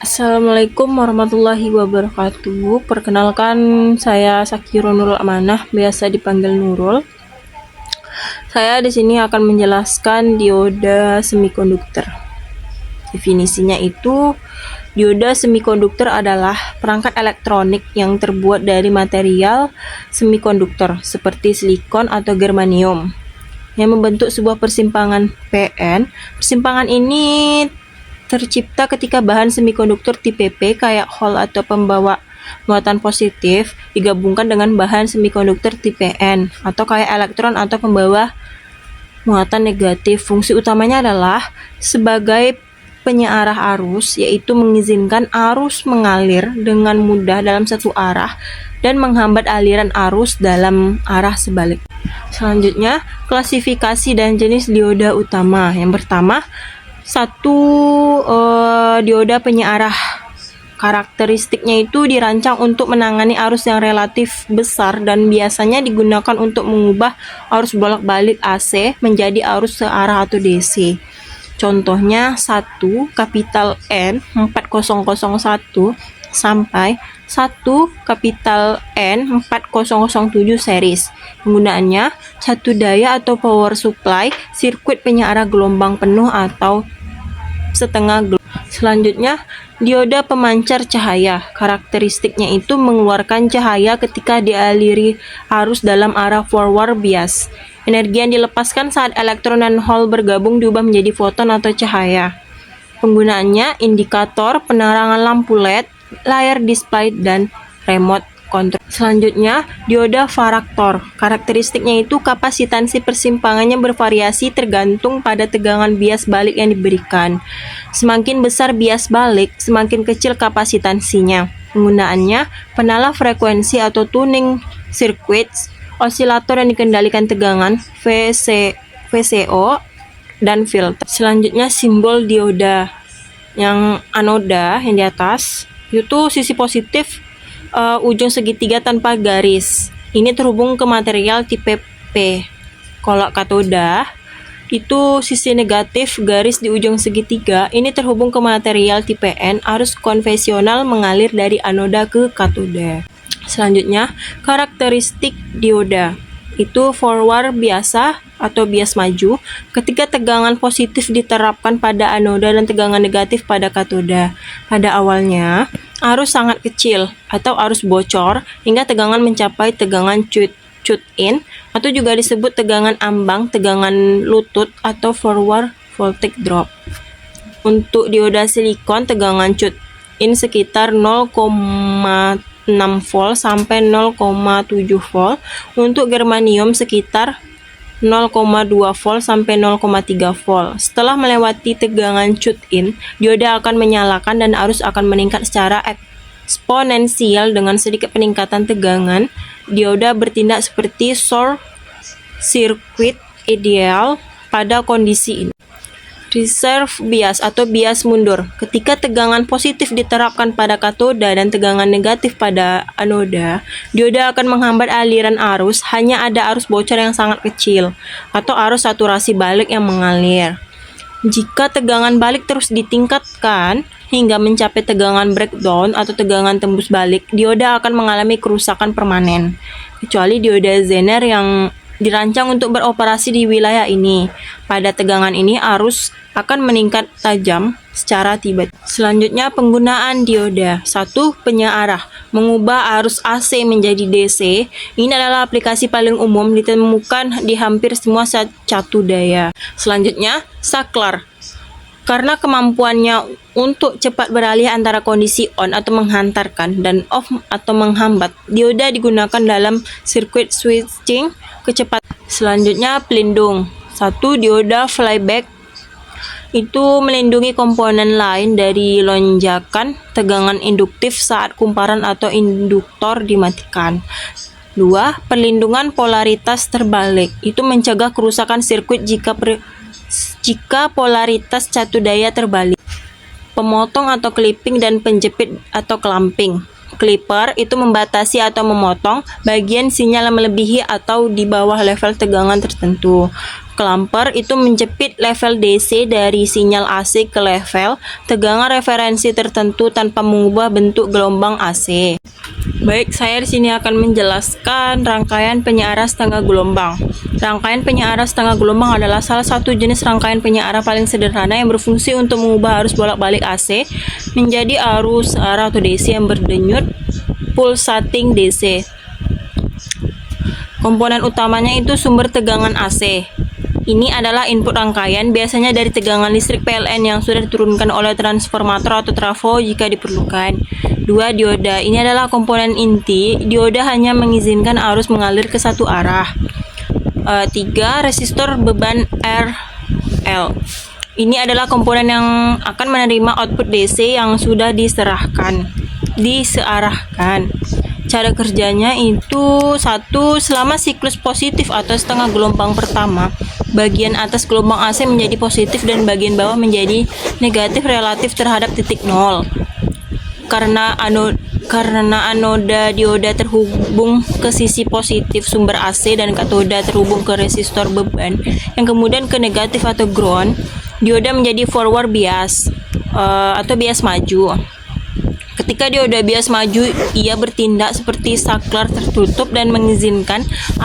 Assalamualaikum warahmatullahi wabarakatuh. Perkenalkan, saya Sakiro Nurul Amanah, biasa dipanggil Nurul. Saya di sini akan menjelaskan dioda semikonduktor. Definisinya itu, dioda semikonduktor adalah perangkat elektronik yang terbuat dari material semikonduktor seperti silikon atau germanium yang membentuk sebuah persimpangan PN. Persimpangan ini tercipta ketika bahan semikonduktor tipe P kayak Hall atau pembawa muatan positif digabungkan dengan bahan semikonduktor tipe N atau kayak elektron atau pembawa muatan negatif. Fungsi utamanya adalah sebagai penyearah arus, yaitu mengizinkan arus mengalir dengan mudah dalam satu arah dan menghambat aliran arus dalam arah sebalik. Selanjutnya, klasifikasi dan jenis dioda utama. Yang pertama, dioda penyearah. Karakteristiknya itu dirancang untuk menangani arus yang relatif besar dan biasanya digunakan untuk mengubah arus bolak-balik AC menjadi arus searah atau DC. Contohnya 1 kapital N 4001 sampai 1 kapital N 4007 series. Penggunaannya satu daya atau power supply, sirkuit penyearah gelombang penuh atau setengah gelombang. Selanjutnya, dioda pemancar cahaya. Karakteristiknya itu mengeluarkan cahaya ketika dialiri arus dalam arah forward bias. Energi yang dilepaskan saat elektron dan hole bergabung diubah menjadi foton atau cahaya. Penggunaannya indikator, penerangan lampu LED, layar display, dan remote control. Selanjutnya, dioda varaktor. Karakteristiknya itu kapasitansi persimpangannya bervariasi tergantung pada tegangan bias balik yang diberikan. Semakin besar bias balik, semakin kecil kapasitansinya. Penggunaannya penala frekuensi atau tuning circuits, osilator yang dikendalikan tegangan, VCO, dan filter. Selanjutnya, simbol dioda. Yang anoda yang di atas itu sisi positif, ujung segitiga tanpa garis. Ini terhubung ke material tipe P. Kalau katoda itu sisi negatif garis di ujung segitiga. Ini terhubung ke material tipe N. Arus konvensional mengalir dari anoda ke katoda. Selanjutnya, karakteristik dioda itu forward biasa atau bias maju ketika tegangan positif diterapkan pada anoda dan tegangan negatif pada katoda. Pada awalnya, arus sangat kecil atau arus bocor hingga tegangan mencapai tegangan cut-in atau juga disebut tegangan ambang, tegangan lutut atau forward voltage drop. Untuk dioda silikon, tegangan cut-in sekitar 0,6 volt sampai 0,7 volt. Untuk germanium sekitar 0,2 volt sampai 0,3 volt. Setelah melewati tegangan cut-in, dioda akan menyalakan dan arus akan meningkat secara eksponensial. Dengan sedikit peningkatan tegangan, dioda bertindak seperti short circuit ideal pada kondisi ini. Reserve bias atau bias mundur. Ketika tegangan positif diterapkan pada katoda dan tegangan negatif pada anoda, dioda akan menghambat aliran arus, hanya ada arus bocor yang sangat kecil atau arus saturasi balik yang mengalir. Jika tegangan balik terus ditingkatkan hingga mencapai tegangan breakdown atau tegangan tembus balik, dioda akan mengalami kerusakan permanen. Kecuali dioda Zener yang dirancang untuk beroperasi di wilayah ini. Pada tegangan ini arus akan meningkat tajam secara tiba-tiba. Selanjutnya, penggunaan dioda. 1. Penyearah. Mengubah arus AC menjadi DC. Ini adalah aplikasi paling umum ditemukan di hampir semua catu daya. Selanjutnya, saklar. Karena kemampuannya untuk cepat beralih antara kondisi on atau menghantarkan dan off atau menghambat, dioda digunakan dalam sirkuit switching kecepatan. Selanjutnya, pelindung. 1. Dioda flyback itu melindungi komponen lain dari lonjakan tegangan induktif saat kumparan atau induktor dimatikan. 2. Perlindungan polaritas terbalik itu mencegah kerusakan sirkuit jika polaritas catu daya terbalik. Pemotong atau clipping dan penjepit atau clamping. Clipper itu membatasi atau memotong bagian sinyal yang melebihi atau di bawah level tegangan tertentu. Clamper itu menjepit level DC dari sinyal AC ke level tegangan referensi tertentu tanpa mengubah bentuk gelombang AC. Baik, saya di sini akan menjelaskan rangkaian penyearah setengah gelombang. Rangkaian penyearah setengah gelombang adalah salah satu jenis rangkaian penyearah paling sederhana yang berfungsi untuk mengubah arus bolak-balik AC menjadi arus searah atau DC yang berdenyut pulsating DC. Komponen utamanya itu sumber tegangan AC. Ini adalah input rangkaian, biasanya dari tegangan listrik PLN yang sudah diturunkan oleh transformator atau trafo jika diperlukan. 2. Dioda. Ini adalah komponen inti. Dioda hanya mengizinkan arus mengalir ke satu arah. 3. Resistor beban RL. Ini adalah komponen yang akan menerima output DC yang sudah disearahkan. Cara kerjanya itu 1. Selama siklus positif atau setengah gelombang pertama, bagian atas gelombang AC menjadi positif dan bagian bawah menjadi negatif relatif terhadap titik nol. Karena anoda dioda terhubung ke sisi positif sumber AC dan katoda terhubung ke resistor beban yang kemudian ke negatif atau ground, dioda menjadi forward bias atau bias maju. Ketika dioda bias maju, ia bertindak seperti saklar tertutup dan mengizinkan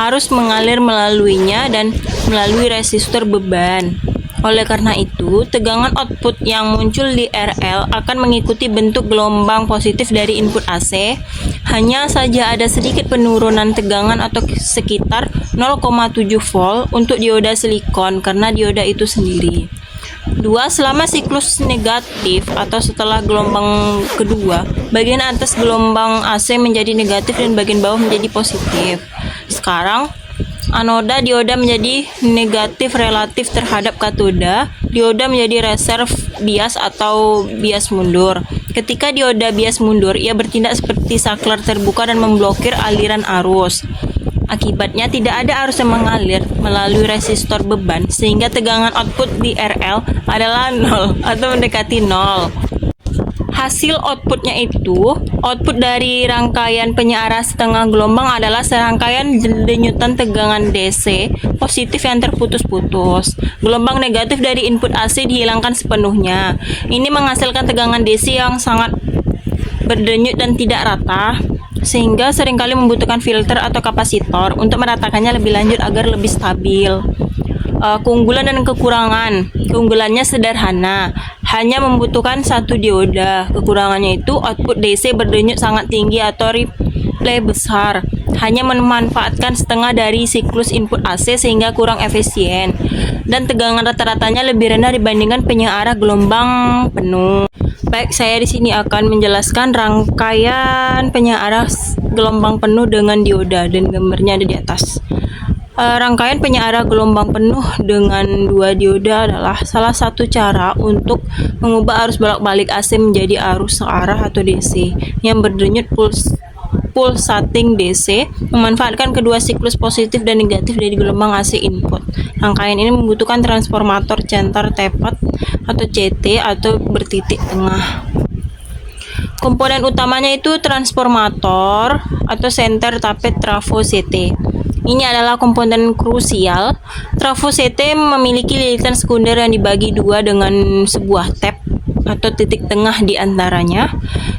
arus mengalir melaluinya dan melalui resistor beban. Oleh karena itu, tegangan output yang muncul di RL akan mengikuti bentuk gelombang positif dari input AC. Hanya saja ada sedikit penurunan tegangan atau sekitar 0,7 volt untuk dioda silikon karena dioda itu sendiri. 2. Selama siklus negatif atau setelah gelombang kedua, bagian atas gelombang AC menjadi negatif dan bagian bawah menjadi positif. Sekarang, anoda dioda menjadi negatif relatif terhadap katoda, dioda menjadi reserve bias atau bias mundur. Ketika dioda bias mundur, ia bertindak seperti saklar terbuka dan memblokir aliran arus. Akibatnya tidak ada arus yang mengalir melalui resistor beban sehingga tegangan output di RL adalah 0 atau mendekati 0. Hasil outputnya itu, output dari rangkaian penyearah setengah gelombang adalah serangkaian denyutan tegangan DC positif yang terputus-putus. Gelombang negatif dari input AC dihilangkan sepenuhnya. Ini menghasilkan tegangan DC yang sangat berdenyut dan tidak rata, sehingga seringkali membutuhkan filter atau kapasitor untuk meratakannya lebih lanjut agar lebih stabil. Keunggulan dan kekurangan. Keunggulannya sederhana, hanya membutuhkan satu dioda. Kekurangannya itu output DC berdenyut sangat tinggi atau replay besar, hanya memanfaatkan setengah dari siklus input AC sehingga kurang efisien, dan tegangan rata-ratanya lebih rendah dibandingkan penyearah gelombang penuh. Baik, saya di sini akan menjelaskan rangkaian penyearah gelombang penuh dengan dioda dan gambarnya ada di atas. Rangkaian penyearah gelombang penuh dengan dua dioda adalah salah satu cara untuk mengubah arus bolak-balik AC menjadi arus searah atau DC yang berdenyut pulsating DC, memanfaatkan kedua siklus positif dan negatif dari gelombang AC input. Rangkaian ini membutuhkan transformator centar tepat atau CT atau bertitik tengah. Komponen utamanya itu transformator atau center tapped trafo CT. Ini adalah komponen krusial. Trafo CT memiliki lilitan sekunder yang dibagi dua dengan sebuah tap atau titik tengah di antaranya.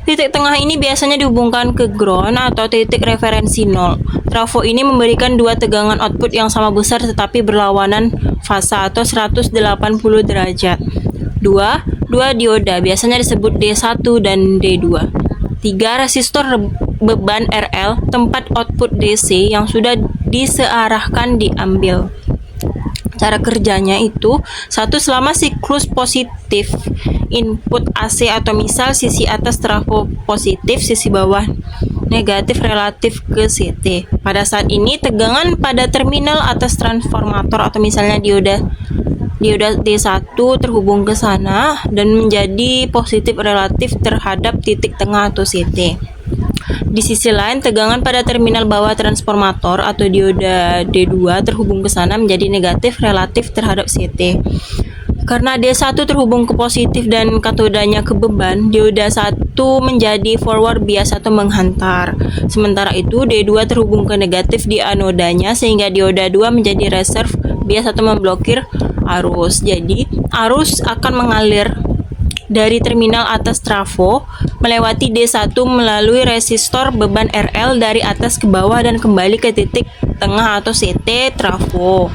Titik tengah ini biasanya dihubungkan ke ground atau titik referensi nol. Trafo ini memberikan dua tegangan output yang sama besar tetapi berlawanan fasa atau 180 derajat. Dua dioda biasanya disebut D1 dan D2. 3 resistor beban RL tempat output DC yang sudah disearahkan diambil. Cara kerjanya itu 1. Selama siklus positif input AC atau misal sisi atas trafo positif, sisi bawah negatif relatif ke CT. Pada saat ini tegangan pada terminal atas transformator atau misalnya dioda D1 terhubung ke sana dan menjadi positif relatif terhadap titik tengah atau CT. Di sisi lain, tegangan pada terminal bawah transformator atau dioda D2 terhubung ke sana menjadi negatif relatif terhadap CT. Karena D1 terhubung ke positif dan katodanya ke beban, dioda 1 menjadi forward bias atau menghantar. Sementara itu, D2 terhubung ke negatif di anodanya sehingga dioda 2 menjadi reserve bias atau memblokir arus. Jadi arus akan mengalir dari terminal atas trafo melewati D1 melalui resistor beban RL dari atas ke bawah dan kembali ke titik tengah atau CT trafo.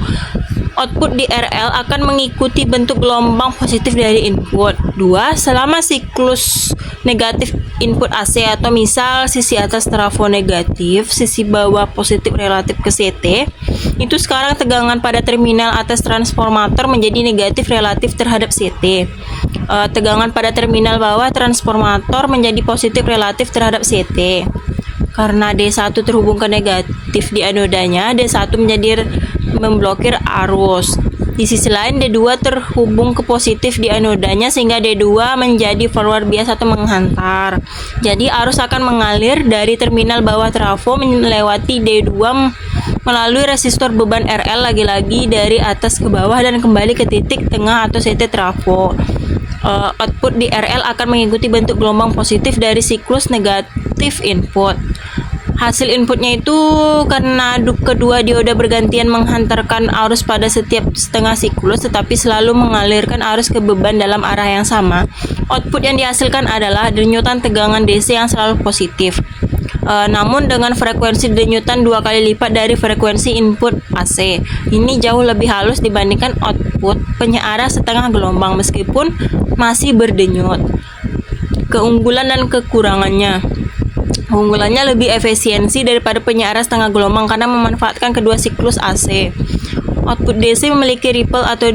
Output di RL akan mengikuti bentuk gelombang positif dari input. 2. Selama siklus negatif input AC atau misal sisi atas trafo negatif, sisi bawah positif relatif ke CT, itu sekarang tegangan pada terminal atas transformator menjadi negatif relatif terhadap CT. Tegangan pada terminal bawah transformator menjadi positif relatif terhadap CT. Karena D1 terhubung ke negatif di anodanya, D1 menjadi memblokir arus. Di sisi lain D2 terhubung ke positif di anodanya sehingga D2 menjadi forward bias atau menghantar. Jadi arus akan mengalir dari terminal bawah trafo melewati D2 melalui resistor beban RL lagi-lagi dari atas ke bawah dan kembali ke titik tengah atau CT trafo. Output di RL akan mengikuti bentuk gelombang positif dari siklus negatif input. Hasil inputnya itu karena kedua dioda bergantian menghantarkan arus pada setiap setengah siklus tetapi selalu mengalirkan arus ke beban dalam arah yang sama. Output yang dihasilkan adalah denyutan tegangan DC yang selalu positif. Namun dengan frekuensi denyutan 2 kali lipat dari frekuensi input AC. Ini jauh lebih halus dibandingkan output penyearah setengah gelombang meskipun masih berdenyut. Keunggulan dan kekurangannya. Keunggulannya lebih efisiensi daripada penyearah setengah gelombang karena memanfaatkan kedua siklus AC. Output DC memiliki ripple atau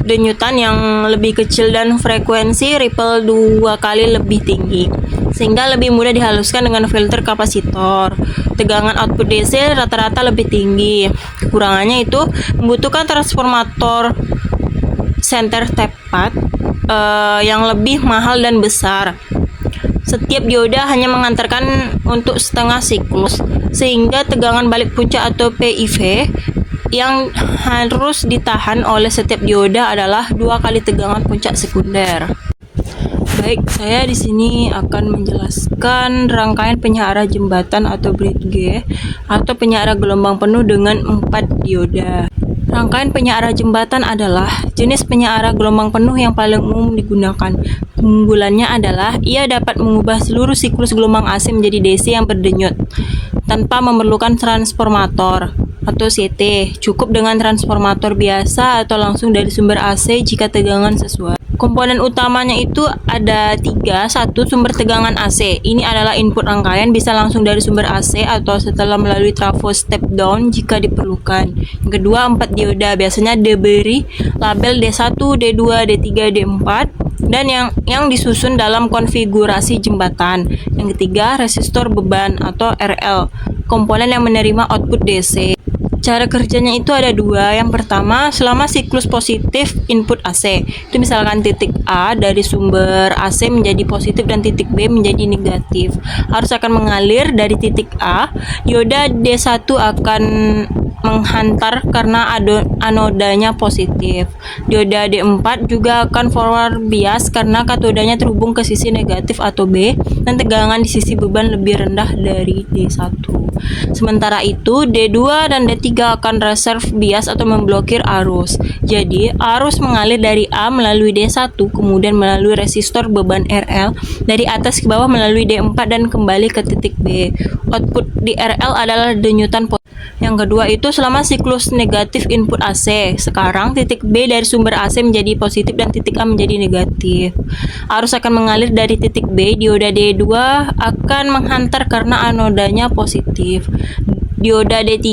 denyutan yang lebih kecil dan frekuensi ripple 2 kali lebih tinggi, sehingga lebih mudah dihaluskan dengan filter kapasitor. Tegangan output DC rata-rata lebih tinggi. Kekurangannya itu membutuhkan transformator center tepat yang lebih mahal dan besar. Setiap dioda hanya mengantarkan untuk setengah siklus, sehingga tegangan balik puncak atau PIV yang harus ditahan oleh setiap dioda adalah 2 kali tegangan puncak sekunder. Baik, saya di sini akan menjelaskan rangkaian penyearah jembatan atau bridge atau penyearah gelombang penuh dengan 4 dioda. Rangkaian penyearah jembatan adalah jenis penyearah gelombang penuh yang paling umum digunakan. Keunggulannya adalah ia dapat mengubah seluruh siklus gelombang AC menjadi DC yang berdenyut tanpa memerlukan transformator atau CT. Cukup dengan transformator biasa atau langsung dari sumber AC jika tegangan sesuai. Komponen utamanya itu ada 3. 1. Sumber tegangan AC. Ini adalah input rangkaian, bisa langsung dari sumber AC atau setelah melalui trafo step down jika diperlukan. Yang kedua, 4 dioda, biasanya diberi label D1, D2, D3, D4 dan yang disusun dalam konfigurasi jembatan. Yang ketiga, resistor beban atau RL, komponen yang menerima output DC. Cara kerjanya itu ada 2. Yang pertama, selama siklus positif input AC, itu misalkan titik A dari sumber AC menjadi positif dan titik B menjadi negatif, harus akan mengalir dari titik A. Dioda D1 akan menghantar karena anodanya positif. Dioda D4 juga akan forward bias karena katodanya terhubung ke sisi negatif atau B dan tegangan di sisi beban lebih rendah dari D1. Sementara itu, D2 dan D3 akan reserve bias atau memblokir arus. Jadi, arus mengalir dari A melalui D1, kemudian melalui resistor beban RL, dari atas ke bawah melalui D4 dan kembali ke titik B. Output di RL adalah denyutan positif. Yang kedua itu selama siklus negatif input AC. Sekarang titik B dari sumber AC menjadi positif dan titik A menjadi negatif. Arus akan mengalir dari titik B. Dioda D2 akan menghantar karena anodanya positif. Dioda D3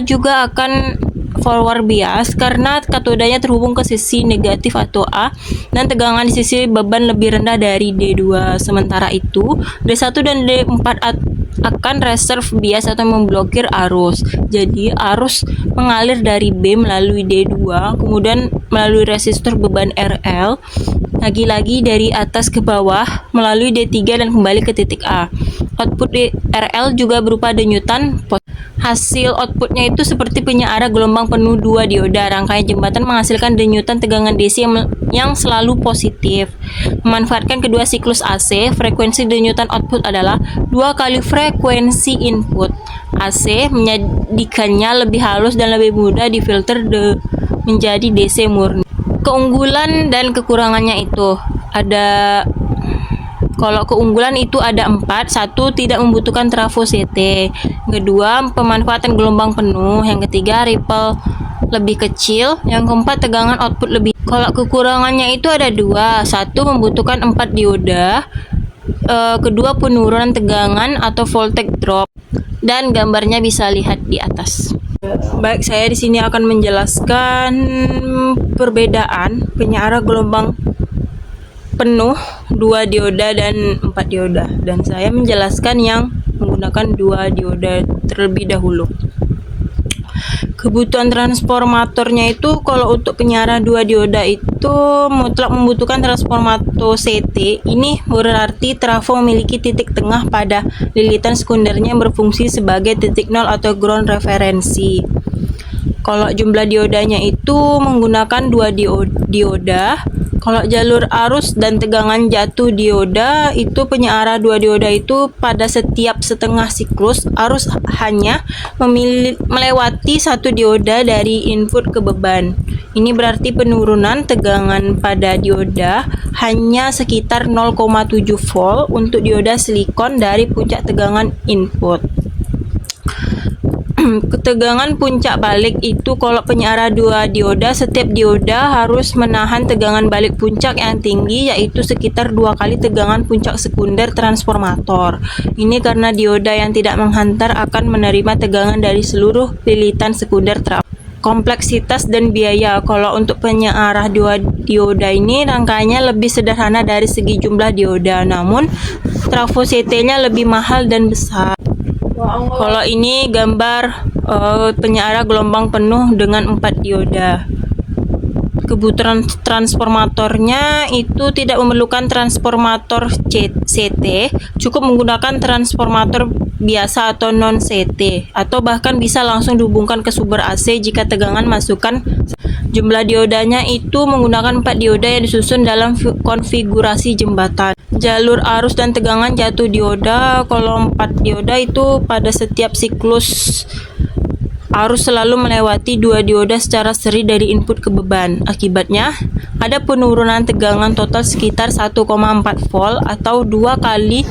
juga akan forward bias karena katodanya terhubung ke sisi negatif atau A dan tegangan di sisi beban lebih rendah dari D2. Sementara itu, D1 dan D4 akan reserve bias atau memblokir arus. Jadi arus mengalir dari B melalui D2, kemudian melalui resistor beban RL, lagi-lagi dari atas ke bawah melalui D3 dan kembali ke titik A. Output di RL juga berupa denyutan. Hasil outputnya itu seperti penyara gelombang penuh 2 dioda. Rangkaian jembatan menghasilkan denyutan tegangan DC yang selalu positif. Memanfaatkan kedua siklus AC, frekuensi denyutan output adalah 2 kali frekuensi input. AC menjadikannya lebih halus dan lebih mudah difilter menjadi DC murni. Keunggulan dan kekurangannya itu ada. Kalau keunggulan itu ada 4. 1. Tidak membutuhkan trafo CT. Kedua, pemanfaatan gelombang penuh. Yang ketiga, ripple lebih kecil. Yang keempat, tegangan output lebih. Kalau kekurangannya itu ada 2. 1. Membutuhkan 4 dioda. Kedua, penurunan tegangan atau voltage drop. Dan gambarnya bisa lihat di atas. Baik, saya di sini akan menjelaskan perbedaan penyara gelombang penuh 2 dioda dan 4 dioda, dan saya menjelaskan yang menggunakan 2 dioda terlebih dahulu. Kebutuhan transformatornya itu kalau untuk penyara 2 dioda itu mutlak membutuhkan transformator CT. Ini berarti trafo memiliki titik tengah pada lilitan sekundernya yang berfungsi sebagai titik nol atau ground referensi. Kalau jumlah diodanya itu menggunakan 2 dioda. Kalau jalur arus dan tegangan jatuh dioda itu penyara 2 dioda itu pada setiap setengah siklus arus hanya melewati 1 dioda dari input ke beban. Ini berarti penurunan tegangan pada dioda hanya sekitar 0,7 volt untuk dioda silikon dari puncak tegangan input. Ketegangan puncak balik itu kalau penyara 2 dioda, setiap dioda harus menahan tegangan balik puncak yang tinggi, yaitu sekitar 2 kali tegangan puncak sekunder transformator. Ini karena dioda yang tidak menghantar akan menerima tegangan dari seluruh lilitan sekunder trafo. Kompleksitas dan biaya. Kalau untuk penyara 2 dioda ini rangkaiannya lebih sederhana dari segi jumlah dioda, namun trafo CT-nya lebih mahal dan besar. Kalau ini gambar penyara gelombang penuh dengan 4 dioda. Kebutuhan transformatornya itu tidak memerlukan transformator CT, cukup menggunakan transformator biasa atau non CT, atau bahkan bisa langsung dihubungkan ke sumber AC jika tegangan masukan. Jumlah diodanya itu menggunakan 4 dioda yang disusun dalam konfigurasi jembatan. Jalur arus dan tegangan jatuh dioda. Kalau 4 dioda itu pada setiap siklus arus selalu melewati 2 dioda secara seri dari input ke beban. Akibatnya, ada penurunan tegangan total sekitar 1,4 volt atau 2 kali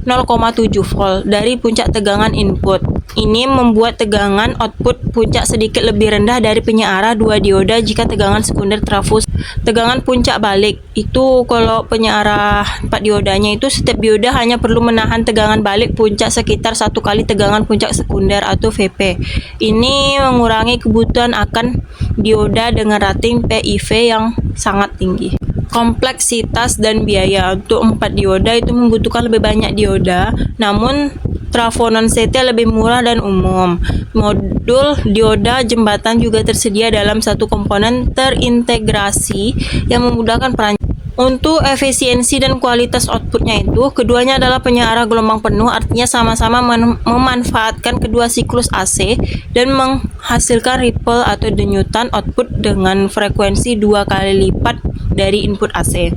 0,7 volt dari puncak tegangan input. Ini membuat tegangan output puncak sedikit lebih rendah dari penyara 2 dioda jika tegangan sekunder trafo. Tegangan puncak balik itu kalau penyara 4 diodanya itu setiap dioda hanya perlu menahan tegangan balik puncak sekitar 1 kali tegangan puncak sekunder atau VP. Ini mengurangi kebutuhan akan dioda dengan rating PIV yang sangat tinggi. Kompleksitas dan biaya. Untuk 4 dioda itu membutuhkan lebih banyak dioda, namun trafo non CT lebih murah dan umum. Modul dioda jembatan juga tersedia dalam satu komponen terintegrasi yang memudahkan peran. Untuk efisiensi dan kualitas outputnya itu, keduanya adalah penyara gelombang penuh, artinya sama-sama memanfaatkan kedua siklus AC dan menghasilkan ripple atau denyutan output dengan frekuensi 2 kali lipat dari input AC.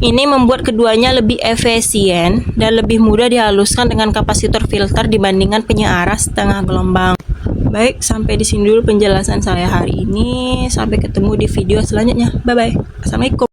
Ini membuat keduanya lebih efisien dan lebih mudah dihaluskan dengan kapasitor filter dibandingkan penyara setengah gelombang. Baik, sampai di sini dulu penjelasan saya hari ini. Sampai ketemu di video selanjutnya. Bye-bye. Assalamualaikum.